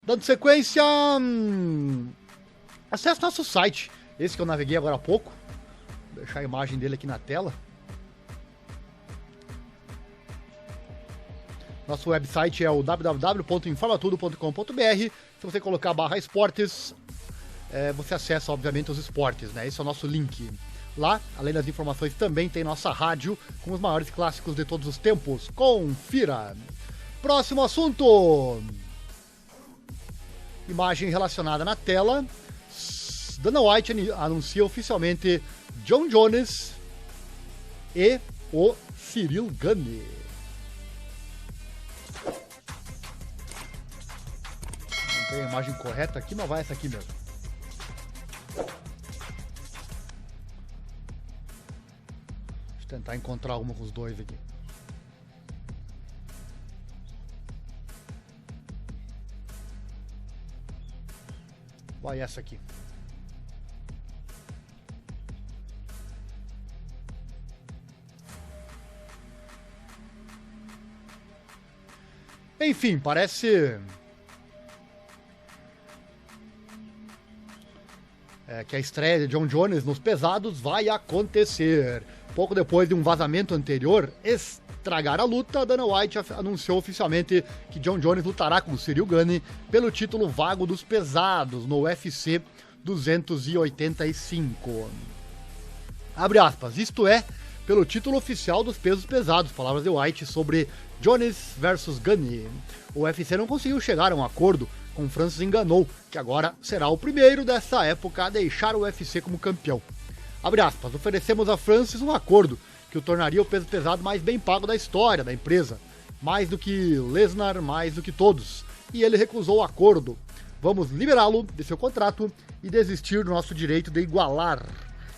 Dando sequência, acesse nosso site, esse que eu naveguei agora há pouco. Vou deixar a imagem dele aqui na tela. Nosso website é o www.informatudo.com.br. Se você colocar /esportes, você acessa, obviamente, os esportes, né? Esse é o nosso link. Lá, além das informações, também tem nossa rádio com os maiores clássicos de todos os tempos. Confira! Próximo assunto! Imagem relacionada na tela. Dana White anuncia oficialmente Jon Jones e o Ciryl Gane. Não tem a imagem correta aqui, mas vai essa aqui mesmo. Deixa eu tentar encontrar uma com os dois aqui. Vai essa aqui. Enfim, parece que a estreia de Jon Jones nos pesados vai acontecer. Pouco depois de um vazamento anterior estragar a luta, Dana White anunciou oficialmente que Jon Jones lutará com Ciryl Gane pelo título vago dos pesados no UFC 285. Abre aspas, isto é, pelo título oficial dos pesos pesados, palavras de White sobre Jones versus Gane. O UFC não conseguiu chegar a um acordo com Francis Ngannou, que agora será o primeiro dessa época a deixar o UFC como campeão. Abre aspas, oferecemos a Francis um acordo que o tornaria o peso pesado mais bem pago da história da empresa. Mais do que Lesnar, mais do que todos. E ele recusou o acordo. Vamos liberá-lo de seu contrato e desistir do nosso direito de igualar.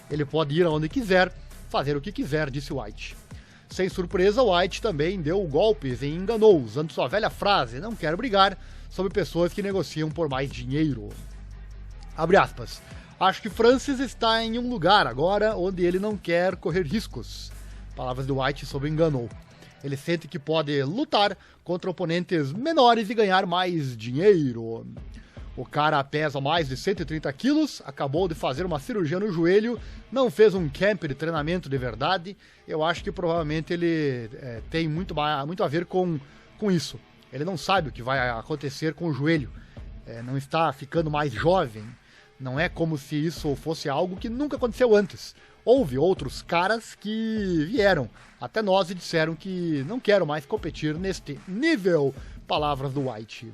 Ele pode ir aonde quiser, fazer o que quiser, disse White. Sem surpresa, White também deu golpes em Ngannou, usando sua velha frase, não quero brigar, sobre pessoas que negociam por mais dinheiro. Abre aspas. Acho que Francis está em um lugar agora onde ele não quer correr riscos. Palavras de White sobre Ngannou. Ele sente que pode lutar contra oponentes menores e ganhar mais dinheiro. O cara pesa mais de 130 quilos, acabou de fazer uma cirurgia no joelho, não fez um camp de treinamento de verdade. Eu acho que provavelmente ele tem muito a ver com isso. Ele não sabe o que vai acontecer com o joelho. Não está ficando mais jovem. Não é como se isso fosse algo que nunca aconteceu antes. Houve outros caras que vieram até nós e disseram que não quero mais competir neste nível. Palavras do White.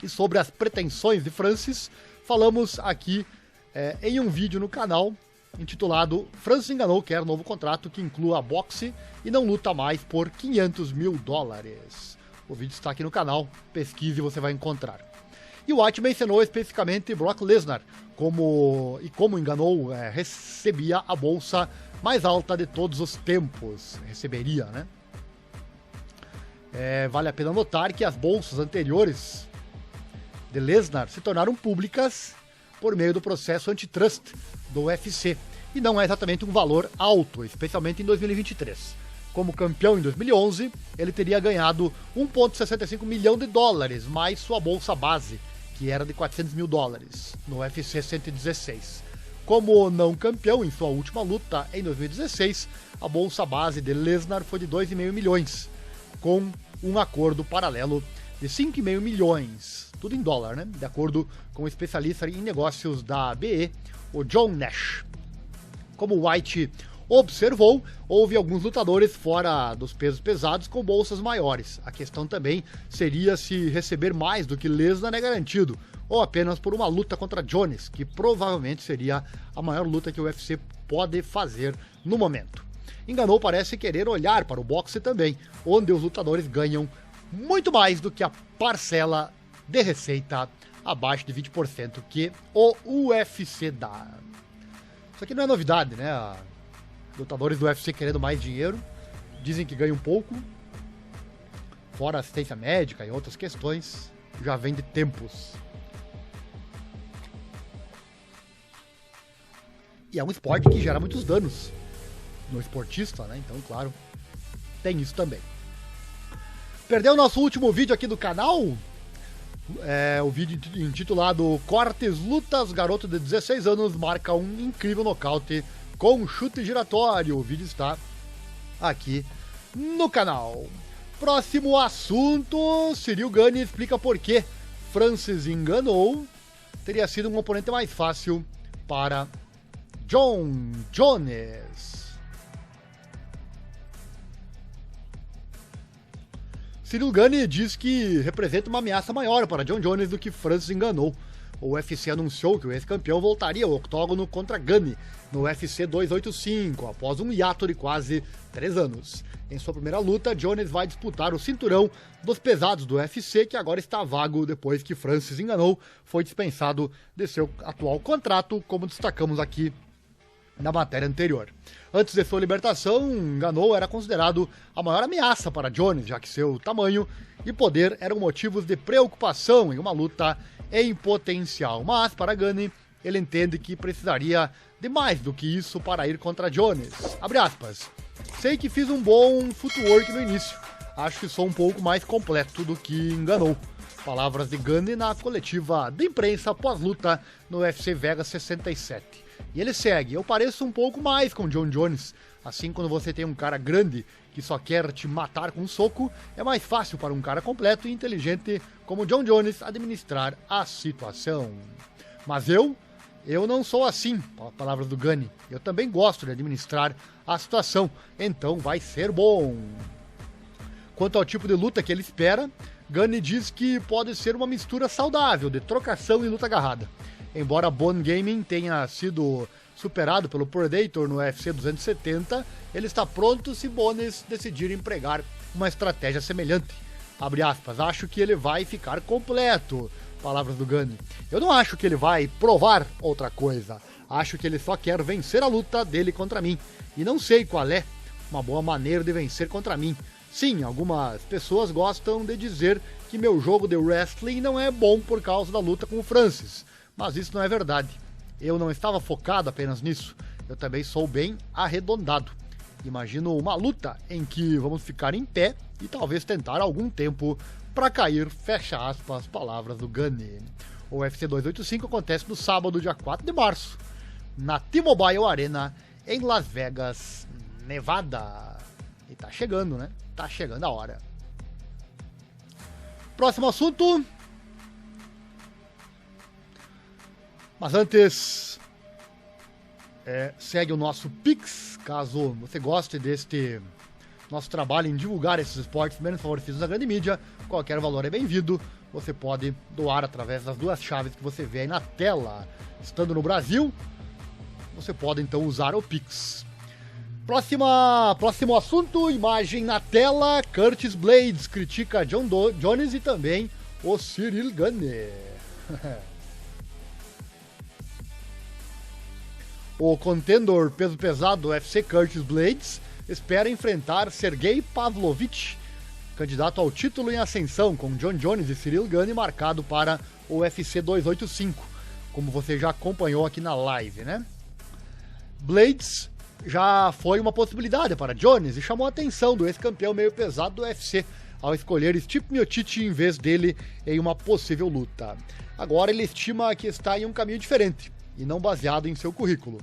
E sobre as pretensões de Francis, falamos aqui em um vídeo no canal intitulado Francis Ngannou quer novo contrato que inclua boxe e não luta mais por $500 mil. O vídeo está aqui no canal, pesquise e você vai encontrar. E o White mencionou especificamente Brock Lesnar como Ngannou recebia a bolsa mais alta de todos os tempos. Receberia, né? Vale a pena notar que as bolsas anteriores de Lesnar se tornaram públicas por meio do processo antitrust do UFC. E não é exatamente um valor alto, especialmente em 2023. Como campeão em 2011, ele teria ganhado $1,65 milhão mais sua bolsa base, que era de $400 mil, no UFC 116. Como não campeão em sua última luta em 2016, a bolsa base de Lesnar foi de $2,5 milhões, com um acordo paralelo de $5,5 milhões, tudo em dólar, né? De acordo com o especialista em negócios da BE, o John Nash. Como White observou, houve alguns lutadores fora dos pesos pesados com bolsas maiores. A questão também seria se receber mais do que Lesnar é garantido, ou apenas por uma luta contra Jones, que provavelmente seria a maior luta que o UFC pode fazer no momento. Ngannou parece querer olhar para o boxe também, onde os lutadores ganham muito mais do que a parcela de receita abaixo de 20% que o UFC dá. Isso aqui não é novidade, né? Lutadores do UFC querendo mais dinheiro, dizem que ganham pouco, fora assistência médica e outras questões, já vem de tempos. E é um esporte que gera muitos danos no esportista, né? Então, claro, tem isso também. Perdeu o nosso último vídeo aqui do canal? O vídeo intitulado Cortes Lutas, garoto de 16 anos marca um incrível nocaute com chute giratório. O vídeo está aqui no canal. Próximo assunto, Ciryl Gane explica por que Francis enganou. Teria sido um oponente mais fácil para Jon Jones. Ciryl Gane diz que representa uma ameaça maior para Jon Jones do que Francis enganou. O UFC anunciou que o ex-campeão voltaria ao octógono contra Gane no UFC 285, após um hiato de quase 3 anos. Em sua primeira luta, Jones vai disputar o cinturão dos pesados do UFC, que agora está vago depois que Francis enganou, foi dispensado de seu atual contrato, como destacamos aqui na matéria anterior. Antes de sua libertação, Ngannou era considerado a maior ameaça para Jones, já que seu tamanho e poder eram motivos de preocupação em uma luta em potencial. Mas, para Gane, ele entende que precisaria de mais do que isso para ir contra Jones. Abre aspas. Sei que fiz um bom footwork no início. Acho que sou um pouco mais completo do que Ngannou. Palavras de Gane na coletiva de imprensa pós-luta no UFC Vegas 67. E ele segue, eu pareço um pouco mais com Jon Jones. Assim, quando você tem um cara grande que só quer te matar com um soco, é mais fácil para um cara completo e inteligente como Jon Jones administrar a situação. Mas eu não sou assim, palavras do Gane. Eu também gosto de administrar a situação, então vai ser bom. Quanto ao tipo de luta que ele espera, Gane diz que pode ser uma mistura saudável de trocação e luta agarrada. Embora Bone Gaming tenha sido superado pelo Predator no UFC 270, ele está pronto se Bones decidir empregar uma estratégia semelhante. Abre aspas, acho que ele vai ficar completo. Palavras do Gane. Eu não acho que ele vai provar outra coisa. Acho que ele só quer vencer a luta dele contra mim. E não sei qual é uma boa maneira de vencer contra mim. Sim, algumas pessoas gostam de dizer que meu jogo de wrestling não é bom por causa da luta com o Francis. Mas isso não é verdade. Eu não estava focado apenas nisso. Eu também sou bem arredondado. Imagino uma luta em que vamos ficar em pé e talvez tentar algum tempo para cair, fecha aspas, palavras do Gane. O UFC 285 acontece no sábado, dia 4 de março, na T-Mobile Arena, em Las Vegas, Nevada. E tá chegando, né? Tá chegando a hora. Próximo assunto. Mas antes, segue o nosso Pix, caso você goste deste nosso trabalho em divulgar esses esportes menos favorecidos na grande mídia. Qualquer valor é bem-vindo. Você pode doar através das duas chaves que você vê aí na tela. Estando no Brasil, você pode então usar o Pix. Próximo assunto, imagem na tela. Curtis Blaydes critica Jon Jones e também o Ciryl Gane. O contendor peso pesado do UFC Curtis Blaydes espera enfrentar Sergey Pavlovich, candidato ao título em ascensão, com Jon Jones e Ciryl Gane marcado para o UFC 285, como você já acompanhou aqui na live, né? Blaydes já foi uma possibilidade para Jones e chamou a atenção do ex-campeão meio pesado do UFC ao escolher Stipe Miocic em vez dele em uma possível luta. Agora ele estima que está em um caminho diferente e não baseado em seu currículo.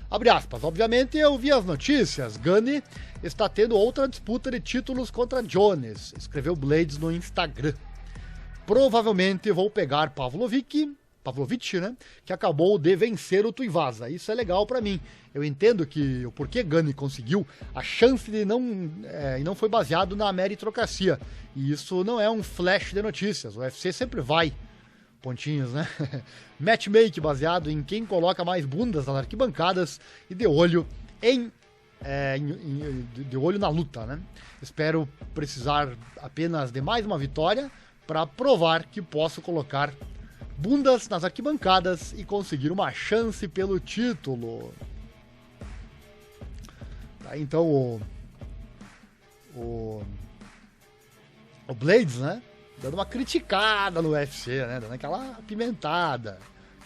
Abre aspas, obviamente eu vi as notícias, Gane está tendo outra disputa de títulos contra Jones, escreveu Blaydes no Instagram. Provavelmente vou pegar Pavlovich, né, que acabou de vencer o Tuivasa. Isso é legal pra mim. Eu entendo que o porquê Gane conseguiu a chance de não foi baseado na meritocracia. E isso não é um flash de notícias. O UFC sempre vai pontinhos, né? Matchmake baseado em quem coloca mais bundas nas arquibancadas e de olho de olho na luta, né? Espero precisar apenas de mais uma vitória para provar que posso colocar bundas nas arquibancadas e conseguir uma chance pelo título. Tá, então o Blaydes, né? Dando uma criticada no UFC, né? Dando aquela apimentada.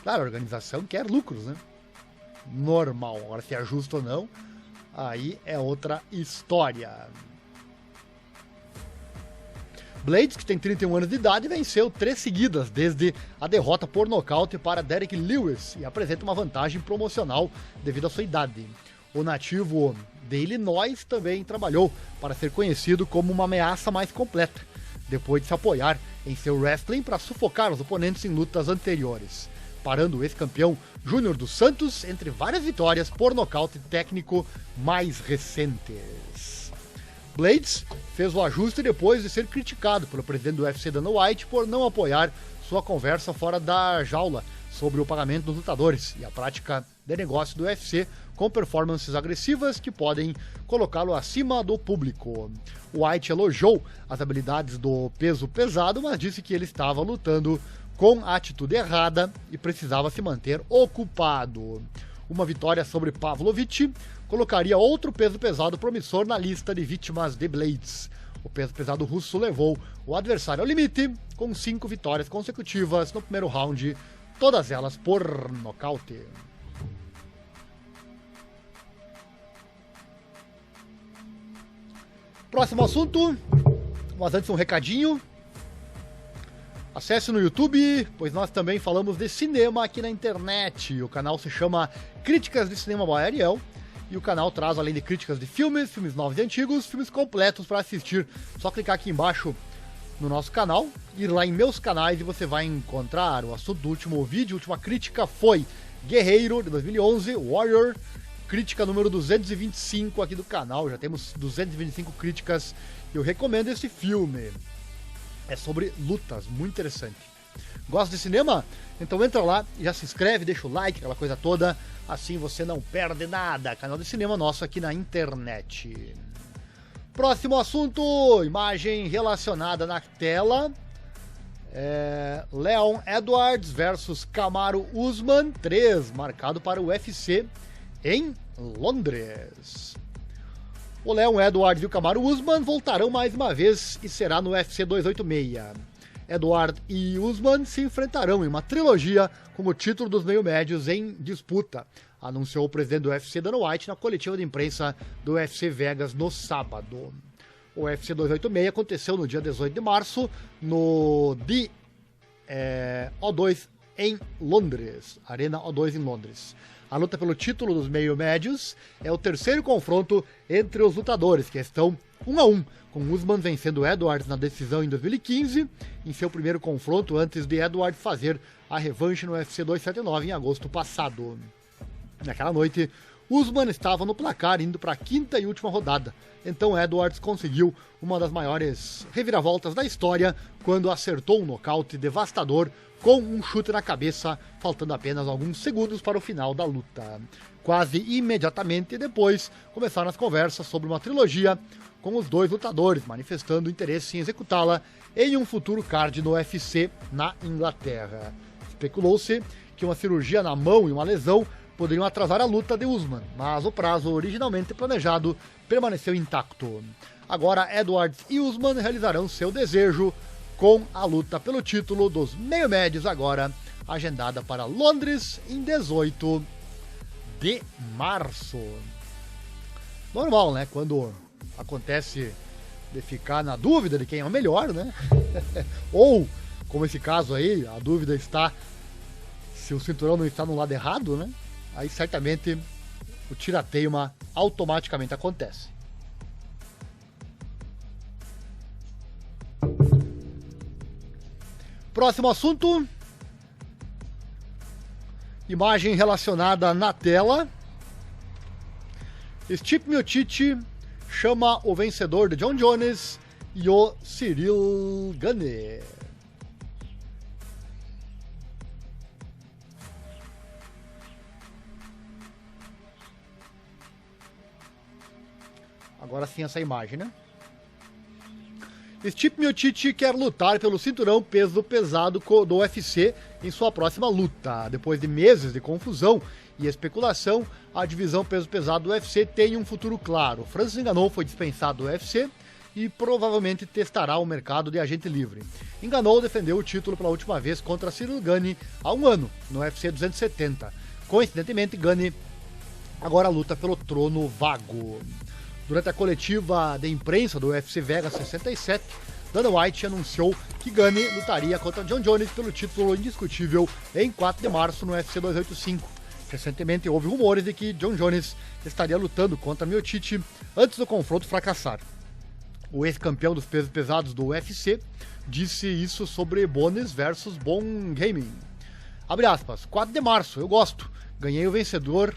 Claro, a organização quer lucros, né? Normal. Agora, se é justo ou não, aí é outra história. Blaydes, que tem 31 anos de idade, venceu 3 seguidas desde a derrota por nocaute para Derek Lewis e apresenta uma vantagem promocional devido à sua idade. O nativo de Illinois também trabalhou para ser conhecido como uma ameaça mais completa, depois de se apoiar em seu wrestling para sufocar os oponentes em lutas anteriores, parando o ex-campeão Júnior dos Santos entre várias vitórias por nocaute técnico mais recentes. Blaydes fez o ajuste depois de ser criticado pelo presidente do UFC, Dana White, por não apoiar sua conversa fora da jaula sobre o pagamento dos lutadores e a prática de negócio do UFC com performances agressivas que podem colocá-lo acima do público. White elogiou as habilidades do peso pesado, mas disse que ele estava lutando com a atitude errada e precisava se manter ocupado. Uma vitória sobre Pavlovich colocaria outro peso pesado promissor na lista de vítimas de Blaydes. O peso pesado russo levou o adversário ao limite com 5 vitórias consecutivas no primeiro round, todas elas por nocaute. Próximo assunto, mas antes um recadinho. Acesse no YouTube, pois nós também falamos de cinema aqui na internet. O canal se chama Críticas de Cinema by Ariel. E o canal traz, além de críticas de filmes, filmes novos e antigos, filmes completos para assistir. Só clicar aqui embaixo no nosso canal, ir lá em meus canais e você vai encontrar o assunto do último vídeo. A última crítica foi Guerreiro, de 2011, Warrior, crítica número 225 aqui do canal. Já temos 225 críticas e eu recomendo esse filme. É sobre lutas, muito interessante. Gosta de cinema? Então entra lá e já se inscreve, deixa o like, aquela coisa toda. Assim você não perde nada. Canal de cinema nosso aqui na internet. Próximo assunto, imagem relacionada na tela. Leon Edwards versus Kamaru Usman 3, marcado para o UFC em Londres. O Leon Edwards e o Kamaru Usman voltarão mais uma vez e será no UFC 286. Edwards e Usman se enfrentarão em uma trilogia com o título dos meio-médios em disputa, anunciou o presidente do UFC, Dana White, na coletiva de imprensa do UFC Vegas no sábado. O UFC 286 aconteceu no dia 18 de março no O2 em Londres, Arena O2 em Londres. A luta pelo título dos meio-médios é o terceiro confronto entre os lutadores, que estão 1-1, com Usman vencendo Edwards na decisão em 2015, em seu primeiro confronto antes de Edwards fazer a revanche no UFC 279 em agosto passado. Naquela noite, Usman estava no placar indo para a quinta e última rodada, então Edwards conseguiu uma das maiores reviravoltas da história quando acertou um nocaute devastador com um chute na cabeça, faltando apenas alguns segundos para o final da luta. Quase imediatamente depois, começaram as conversas sobre uma trilogia com os dois lutadores, manifestando interesse em executá-la em um futuro card no UFC na Inglaterra. Especulou-se que uma cirurgia na mão e uma lesão poderiam atrasar a luta de Usman, mas o prazo originalmente planejado permaneceu intacto. Agora, Edwards e Usman realizarão seu desejo com a luta pelo título dos meio-médios, agora agendada para Londres em 18 de março. Normal, né? Quando acontece de ficar na dúvida de quem é o melhor, né? Ou, como esse caso aí, a dúvida está se o cinturão não está no lado errado, né? Aí certamente o tirateima automaticamente acontece. Próximo assunto. Imagem relacionada na tela. Stipe Miocic chama o vencedor de John Jones e o Cyril Gane. Agora sim essa imagem, né? Stipe Miocic quer lutar pelo cinturão peso pesado do UFC em sua próxima luta. Depois de meses de confusão e especulação, a divisão peso pesado do UFC tem um futuro claro. Francis Ngannou foi dispensado do UFC e provavelmente testará o mercado de agente livre. Ngannou defendeu o título pela última vez contra Cyril Gane há um ano, no UFC 270. Coincidentemente, Gane agora luta pelo trono vago. Durante a coletiva de imprensa do UFC Vegas 67, Dana White anunciou que Gunny lutaria contra John Jones pelo título indiscutível em 4 de março no UFC 285. Recentemente houve rumores de que John Jones estaria lutando contra Miocic antes do confronto fracassar. O ex-campeão dos pesos pesados do UFC disse isso sobre Bones versus Bon Gaming. Abre aspas, 4 de março, eu gosto. Ganhei o vencedor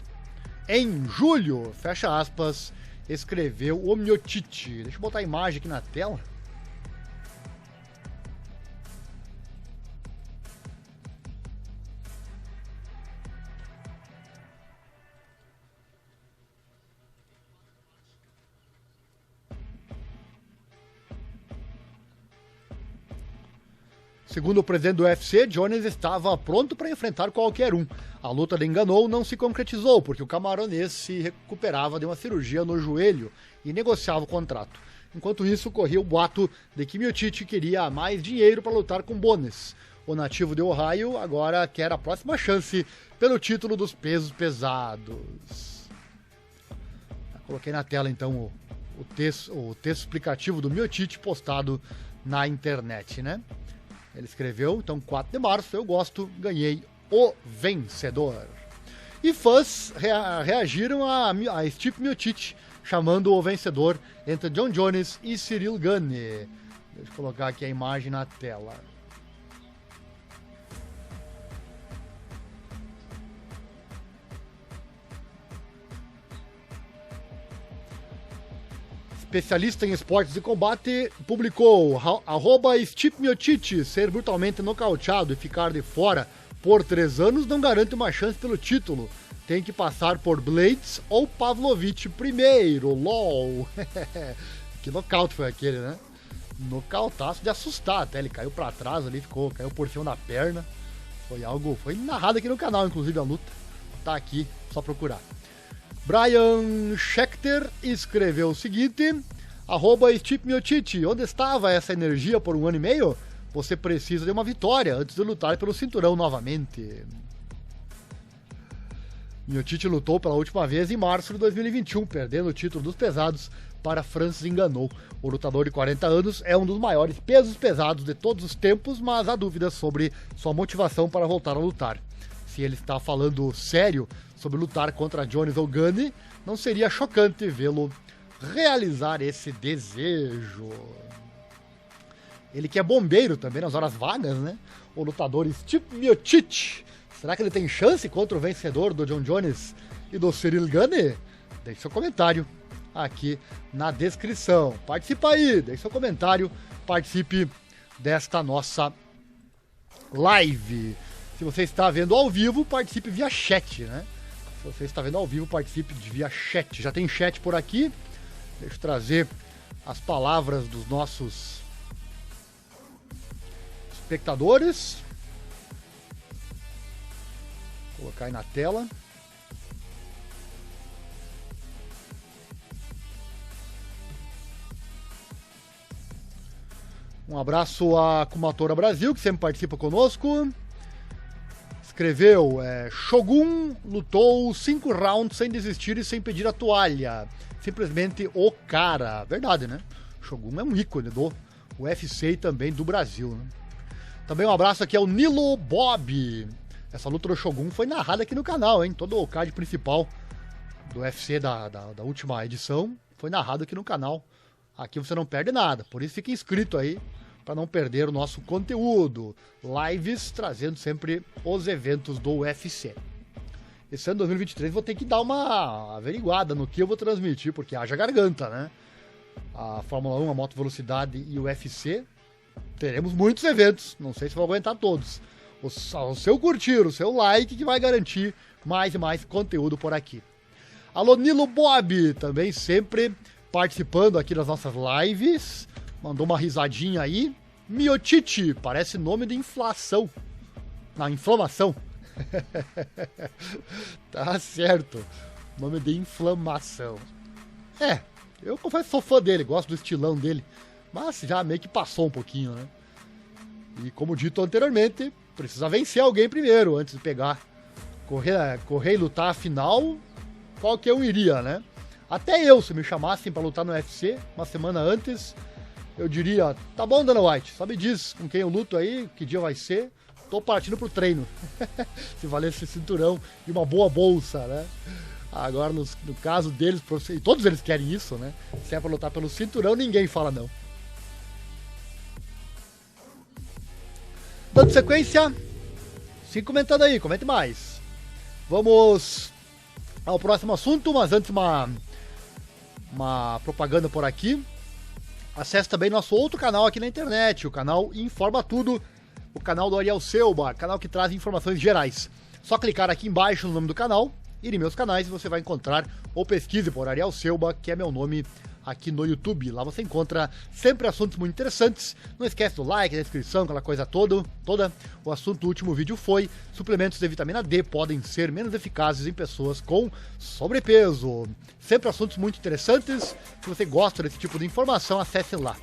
em julho, fecha aspas, escreveu o Miocic. Deixa eu botar a imagem aqui na tela. Segundo o presidente do UFC, Jones estava pronto para enfrentar qualquer um. A luta de Ngannou não se concretizou, porque o camaronês se recuperava de uma cirurgia no joelho e negociava o contrato. Enquanto isso, corria o boato de que Miocic queria mais dinheiro para lutar com Bones. O nativo de Ohio agora quer a próxima chance pelo título dos pesos pesados. Coloquei na tela então o texto explicativo do Miocic postado na internet, né? Ele escreveu, então 4 de março, eu gosto, ganhei o vencedor. E fãs reagiram a Stipe Miocic, chamando o vencedor entre John Jones e Cyril Gane. Deixa eu colocar aqui a imagem na tela. Especialista em esportes de combate, publicou @Stipe Miocic ser brutalmente nocauteado e ficar de fora por 3 anos não garante uma chance pelo título. Tem que passar por Blades ou Pavlovich primeiro, lol. Que nocaute foi aquele, né? Nocautaço de assustar até, ele caiu pra trás ali, caiu por cima da perna. Foi narrado aqui no canal, inclusive, a luta. Tá aqui, só procurar. Brian Schechter escreveu o seguinte, @Stipe Miocic, onde estava essa energia por 1 ano e meio? Você precisa de uma vitória antes de lutar pelo cinturão novamente. Miocic lutou pela última vez em março de 2021, perdendo o título dos pesados para Francis Ngannou. O lutador de 40 anos é um dos maiores pesos pesados de todos os tempos, mas há dúvidas sobre sua motivação para voltar a lutar. Se ele está falando sério sobre lutar contra Jones ou Gunny, não seria chocante vê-lo realizar esse desejo. Ele que é bombeiro também nas horas vagas, né? O lutador Stipe Miocic. Será que ele tem chance contra o vencedor do John Jones e do Cyril Gane? Deixe seu comentário aqui na descrição. Participa aí, deixe seu comentário, participe desta nossa live. Se você está vendo ao vivo, participe via chat, né? Se você está vendo ao vivo, participe via chat. Já tem chat por aqui. Deixa eu trazer as palavras dos nossos espectadores. Vou colocar aí na tela. Um abraço à Kumatora Brasil, que sempre participa conosco. Escreveu, Shogun lutou 5 rounds sem desistir e sem pedir a toalha. Simplesmente o cara. Verdade, né? Shogun é um ícone do UFC e também do Brasil, né? Também um abraço aqui ao Nilo Bob. Essa luta do Shogun foi narrada aqui no canal, hein? Todo o card principal do UFC da última edição foi narrado aqui no canal. Aqui você não perde nada, por isso fica inscrito aí para não perder o nosso conteúdo. Lives trazendo sempre os eventos do UFC. Esse ano 2023 vou ter que dar uma averiguada no que eu vou transmitir, porque haja garganta, né? A Fórmula 1, a Moto Velocidade e o UFC, teremos muitos eventos, não sei se vou aguentar todos. O seu curtir, o seu like que vai garantir mais e mais conteúdo por aqui. Alô, Nilo Bob, também sempre participando aqui das nossas lives. Mandou uma risadinha aí. Miocic, parece nome de inflação. Não, inflamação. Tá certo. Nome de inflamação. Eu confesso que sou fã dele, gosto do estilão dele. Mas já meio que passou um pouquinho, né? E como dito anteriormente, precisa vencer alguém primeiro, antes de pegar. Correr e lutar a final, qualquer um iria, né? Até eu, se me chamassem pra lutar no UFC uma semana antes, eu diria, tá bom, Dana White, só me diz com quem eu luto aí, que dia vai ser, tô partindo pro treino. Se valer esse cinturão e uma boa bolsa, né? Agora, no caso deles, e todos eles querem isso, né? Se é pra lutar pelo cinturão, ninguém fala não. Dando sequência, siga comentando aí, comente mais. Vamos ao próximo assunto, mas antes uma propaganda por aqui. Acesse também nosso outro canal aqui na internet, o canal Informa Tudo, o canal do Ariel Selba, canal que traz informações gerais. Só clicar aqui embaixo no nome do canal, ir em meus canais e você vai encontrar, ou pesquise por Ariel Selba, que é meu nome aqui no YouTube. Lá você encontra sempre assuntos muito interessantes. Não esquece do like, da inscrição, aquela coisa toda. O assunto do último vídeo foi: suplementos de vitamina D podem ser menos eficazes em pessoas com sobrepeso. Sempre assuntos muito interessantes. Se você gosta desse tipo de informação, acesse lá.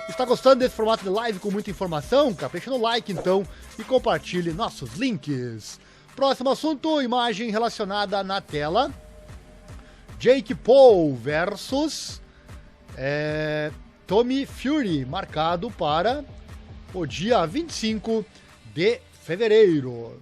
Está gostando desse formato de live com muita informação? Capricha no like então e compartilhe nossos links. Próximo assunto, imagem relacionada na tela. Jake Paul versus Tommy Fury, marcado para o dia 25 de fevereiro.